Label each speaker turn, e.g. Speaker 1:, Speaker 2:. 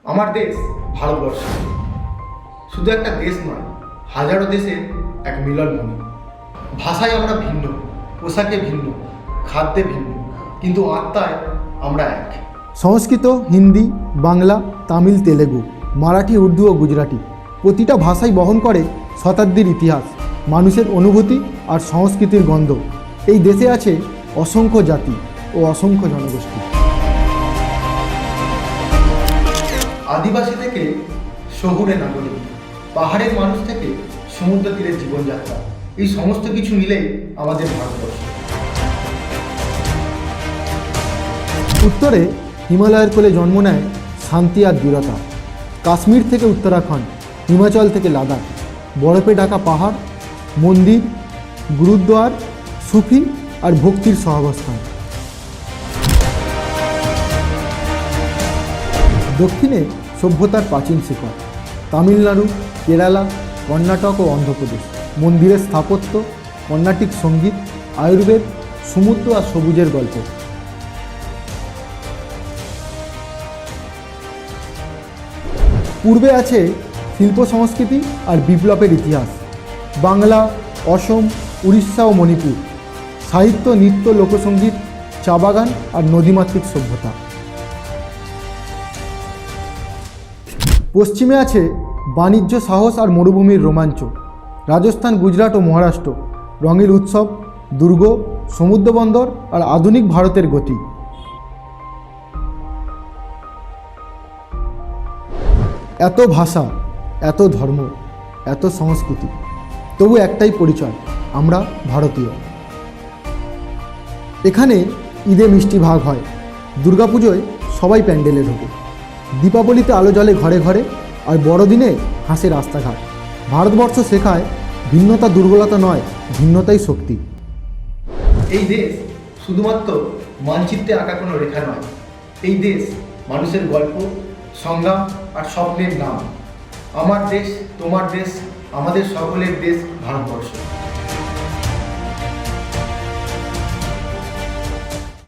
Speaker 1: আমার দেশ ভারতবর্ষ শুধু একটা দেশ নয়, হাজারো দেশের এক মিলনভূমি। ভাষায় আমরা ভিন্ন, পোশাকে ভিন্ন, খাদ্যে ভিন্ন, কিন্তু আত্মায় আমরা এক।
Speaker 2: সংস্কৃত, হিন্দি, বাংলা, তামিল, তেলেগু, মারাঠি, উর্দু ও গুজরাটি প্রতিটা ভাষাই বহন করে শতাব্দীর ইতিহাস, মানুষের অনুভূতি আর সংস্কৃতির গন্ধ। এই দেশে আছে অসংখ্য জাতি ও অসংখ্য জনগোষ্ঠী।
Speaker 1: আদিবাসী থেকে শহুরে নাগরিক, পাহাড়ের মানুষ থেকে সমুদ্র তীরের জীবনযাত্রা, এই সমস্ত কিছু মিলেই আমাদের ভারতবর্ষ।
Speaker 2: উত্তরে হিমালয়ের কোলে জন্ম নেয় শান্তি আর দৃঢ়তা। কাশ্মীর থেকে উত্তরাখণ্ড, হিমাচল থেকে লাদাখ, বরফে ঢাকা পাহাড়, মন্দির, গুরুদ্বার, সুফি আর ভক্তির সহাবস্থান। দক্ষিণে সভ্যতার প্রাচীন শিকড়, তামিলনাড়ু, কেরালা, কর্ণাটক ও অন্ধ্রপ্রদেশ। মন্দিরের স্থাপত্য, কর্ণাটিক সঙ্গীত, আয়ুর্বেদ, সমুদ্র আর সবুজের গল্প। পূর্বে আছে শিল্প সংস্কৃতি আর বিপ্লবের ইতিহাস। বাংলা, অসম, উড়িষ্যা ও মণিপুর। সাহিত্য, নৃত্য, লোকসঙ্গীত, চা বাগান আর নদীমাতৃক সভ্যতা। পশ্চিমে আছে বাণিজ্য, সাহস আর মরুভূমির রোমাঞ্চ। রাজস্থান, গুজরাট ও মহারাষ্ট্র। রঙিন উৎসব, দুর্গ, সমুদ্রবন্দর আর আধুনিক ভারতের গতি। এত ভাষা, এত ধর্ম, এত সংস্কৃতি, তবু একটাই পরিচয়, আমরা ভারতীয়। এখানে ঈদে মিষ্টি ভাগ হয়, দুর্গাপুজোয় সবাই প্যান্ডেলে ঢোকে, দীপাবলিতে আলো জ্বলে ঘরে ঘরে, আর বড়দিনে হাসে রাস্তাঘাট। ভারতবর্ষ শেখায় ভিন্নতা দুর্বলতা নয়, ভিন্নতাই শক্তি।
Speaker 1: এই দেশ শুধুমাত্র মানচিত্রে আঁকা কোনো রেখা নয়, এই দেশ মানুষের গল্প, সংগ্রাম আর স্বপ্নের নাম। আমার দেশ, তোমার দেশ, আমাদের সকলের দেশ ভারতবর্ষ।